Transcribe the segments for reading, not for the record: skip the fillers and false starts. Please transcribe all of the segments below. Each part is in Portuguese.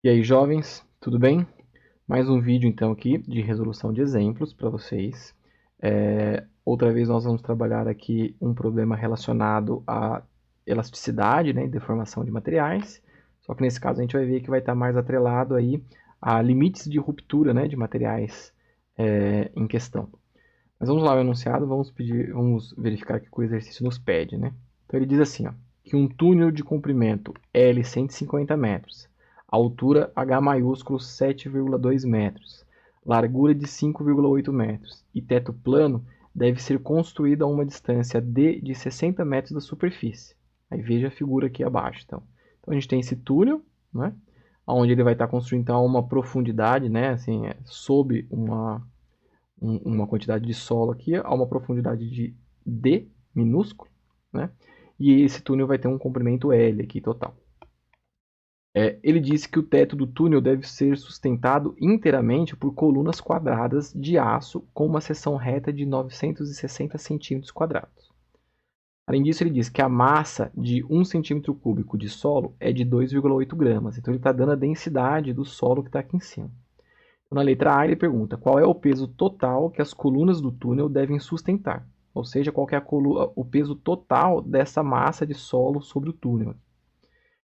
E aí, jovens, tudo bem? Mais um vídeo então aqui de resolução de exemplos para vocês. Outra vez nós vamos trabalhar aqui um problema relacionado à elasticidade, né, e deformação de materiais. Só que nesse caso a gente vai ver que vai estar mais atrelado aí a limites de ruptura, né, de materiais em questão. Mas vamos lá ao enunciado, vamos verificar o que o exercício nos pede, né? Então ele diz assim, ó, que um túnel de comprimento L 150 metros, altura H maiúsculo 7,2 metros, largura de 5,8 metros e teto plano deve ser construído a uma distância D de 60 metros da superfície. Aí veja a figura aqui abaixo. Então a gente tem esse túnel, né? Onde ele vai estar construindo então, a uma profundidade, né? Assim, sob uma quantidade de solo aqui a uma profundidade de D minúsculo, né? E esse túnel vai ter um comprimento L aqui total. Ele disse que o teto do túnel deve ser sustentado inteiramente por colunas quadradas de aço com uma seção reta de 960 centímetros quadrados. Além disso, ele diz que a massa de 1 centímetro cúbico de solo é de 2,8 gramas. Então, ele está dando a densidade do solo que está aqui em cima. Na letra A, ele pergunta qual é o peso total que as colunas do túnel devem sustentar, ou seja, qual é o peso total dessa massa de solo sobre o túnel.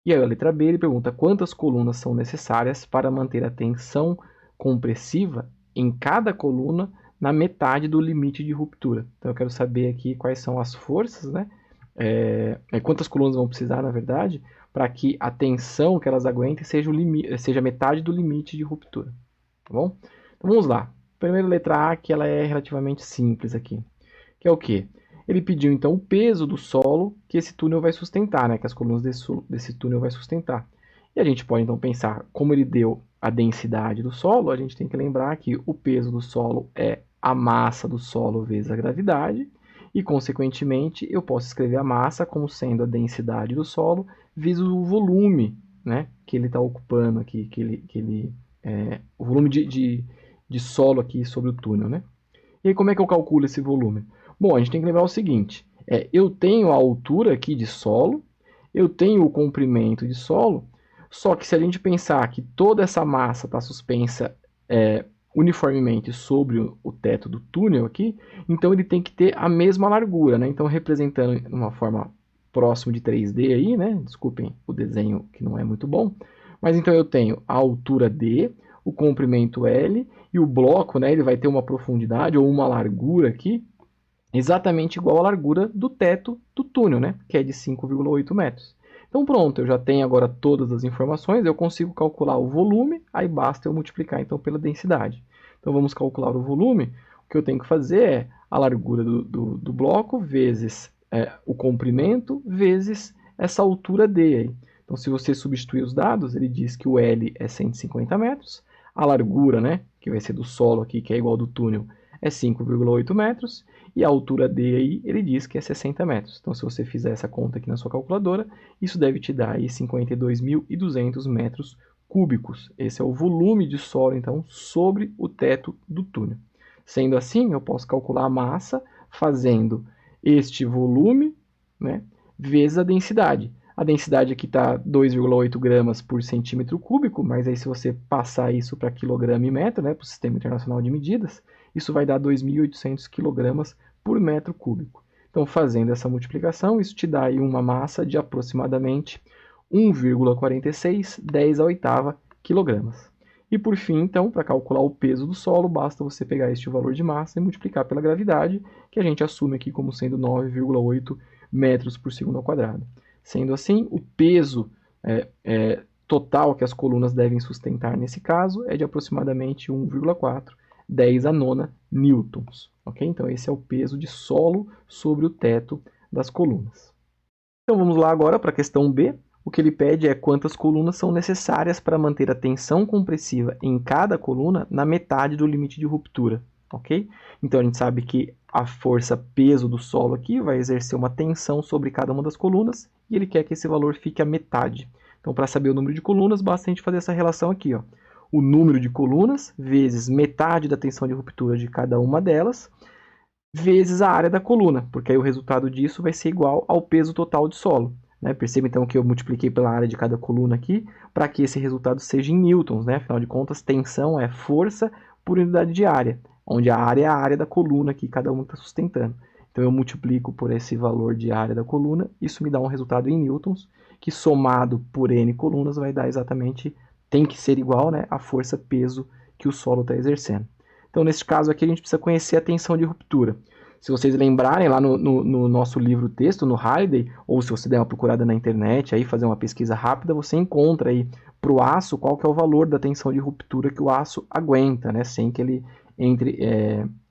E aí, a letra B, ele pergunta quantas colunas são necessárias para manter a tensão compressiva em cada coluna na metade do limite de ruptura. Então, eu quero saber aqui quais são as forças, né? Quantas colunas vão precisar, na verdade, para que a tensão que elas aguentem seja metade do limite de ruptura. Tá bom? Então vamos lá. Primeira letra A, que ela é relativamente simples aqui. Que é o quê? Ele pediu então o peso do solo que esse túnel vai sustentar, né? Que as colunas desse túnel vai sustentar. E a gente pode então pensar, como ele deu a densidade do solo, a gente tem que lembrar que o peso do solo é a massa do solo vezes a gravidade, e consequentemente eu posso escrever a massa como sendo a densidade do solo vezes o volume, né, que ele está ocupando aqui, o volume de solo aqui sobre o túnel, né? E aí como é que eu calculo esse volume? Bom, a gente tem que lembrar o seguinte, eu tenho a altura aqui de solo, eu tenho o comprimento de solo, só que se a gente pensar que toda essa massa está suspensa uniformemente sobre o teto do túnel aqui, então ele tem que ter a mesma largura, né? Então representando de uma forma próximo de 3D aí, né? Desculpem o desenho que não é muito bom, mas então eu tenho a altura D, o comprimento L e o bloco, né, ele vai ter uma profundidade ou uma largura aqui exatamente igual à largura do teto do túnel, né, que é de 5,8 metros. Então pronto, eu já tenho agora todas as informações, eu consigo calcular o volume, aí basta eu multiplicar então pela densidade. Então vamos calcular o volume, o que eu tenho que fazer é a largura do bloco vezes o comprimento vezes essa altura D aí. Então, se você substituir os dados, ele diz que o L é 150 metros, a largura, né, que vai ser do solo aqui, que é igual ao do túnel, é 5,8 metros, e a altura D aí, ele diz que é 60 metros. Então, se você fizer essa conta aqui na sua calculadora, isso deve te dar aí 52.200 metros cúbicos. Esse é o volume de solo, então, sobre o teto do túnel. Sendo assim, eu posso calcular a massa fazendo este volume, né, vezes a densidade. A densidade aqui está 2,8 gramas por centímetro cúbico, mas aí se você passar isso para quilograma e metro, né, para o Sistema Internacional de Medidas, isso vai dar 2.800 quilogramas por metro cúbico. Então, fazendo essa multiplicação, isso te dá aí uma massa de aproximadamente 1,46 10 a oitava quilogramas. E por fim, então, para calcular o peso do solo, basta você pegar este valor de massa e multiplicar pela gravidade, que a gente assume aqui como sendo 9,8 metros por segundo ao quadrado. Sendo assim, o peso total que as colunas devem sustentar nesse caso é de aproximadamente 1,4, 10 a nona newtons. Okay? Então esse é o peso de solo sobre o teto das colunas. Então vamos lá agora para a questão B. O que ele pede é quantas colunas são necessárias para manter a tensão compressiva em cada coluna na metade do limite de ruptura. Ok? Então a gente sabe que a força peso do solo aqui vai exercer uma tensão sobre cada uma das colunas e ele quer que esse valor fique a metade. Então para saber o número de colunas, basta a gente fazer essa relação aqui. Ó. O número de colunas vezes metade da tensão de ruptura de cada uma delas, vezes a área da coluna, porque aí o resultado disso vai ser igual ao peso total de solo. né? Perceba então que eu multipliquei pela área de cada coluna aqui, para que esse resultado seja em newtons, né? Afinal de contas, tensão é força por unidade de área, onde a área é a área da coluna que cada uma está sustentando. Então eu multiplico por esse valor de área da coluna, isso me dá um resultado em newtons, que somado por n colunas vai dar exatamente, tem que ser igual, né, a força-peso que o solo está exercendo. Então, nesse caso aqui, a gente precisa conhecer a tensão de ruptura. Se vocês lembrarem, lá no nosso livro texto, no Halliday, ou se você der uma procurada na internet, aí fazer uma pesquisa rápida, você encontra aí para o aço qual que é o valor da tensão de ruptura que o aço aguenta, né, sem que ele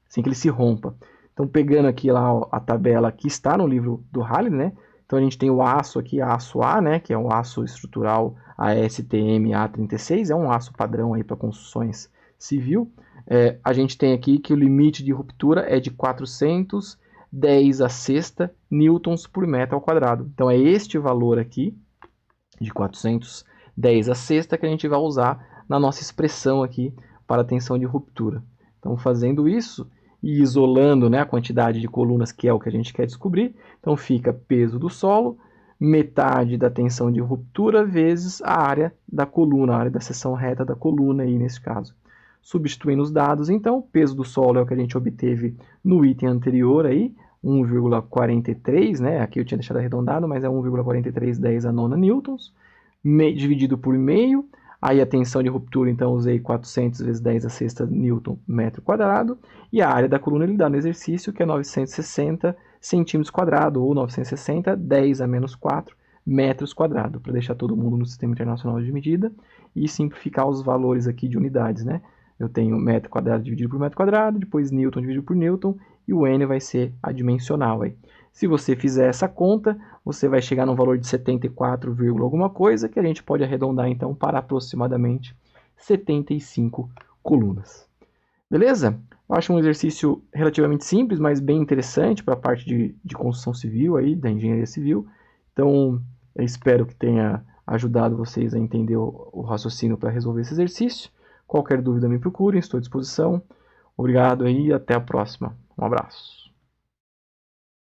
sem que ele se rompa. Então, pegando aqui lá a tabela que está no livro do Halliday, né, então a gente tem o aço aqui, aço A, né, que é o aço estrutural ASTM A36, é um aço padrão aí para construções civil. A gente tem aqui que o limite de ruptura é de 410 a sexta newtons por metro ao quadrado. Então é este valor aqui, de 410 a sexta, que a gente vai usar na nossa expressão aqui para a tensão de ruptura. Então fazendo isso e isolando, né, a quantidade de colunas, que é o que a gente quer descobrir, então fica peso do solo, metade da tensão de ruptura vezes a área da coluna, a área da seção reta da coluna aí nesse caso. Substituindo os dados, então, o peso do solo é o que a gente obteve no item anterior aí, 1,43, né? Aqui eu tinha deixado arredondado, mas é 1,4310 a nona newtons, dividido por meio. Aí a tensão de ruptura, então, usei 400 vezes 10 a sexta newton metro quadrado. E a área da coluna ele dá no exercício, que é 960 centímetros quadrados, ou 960, 10 a menos 4 metros quadrados, para deixar todo mundo no Sistema Internacional de Medida e simplificar os valores aqui de unidades, né? Eu tenho metro quadrado dividido por metro quadrado, depois newton dividido por newton, e o n vai ser adimensional aí. Se você fizer essa conta, você vai chegar no valor de 74, alguma coisa, que a gente pode arredondar então para aproximadamente 75 colunas. Beleza? Eu acho um exercício relativamente simples, mas bem interessante para a parte de construção civil, aí, da engenharia civil. Então, eu espero que tenha ajudado vocês a entender o raciocínio para resolver esse exercício. Qualquer dúvida me procurem, estou à disposição. Obrigado aí e até a próxima. Um abraço.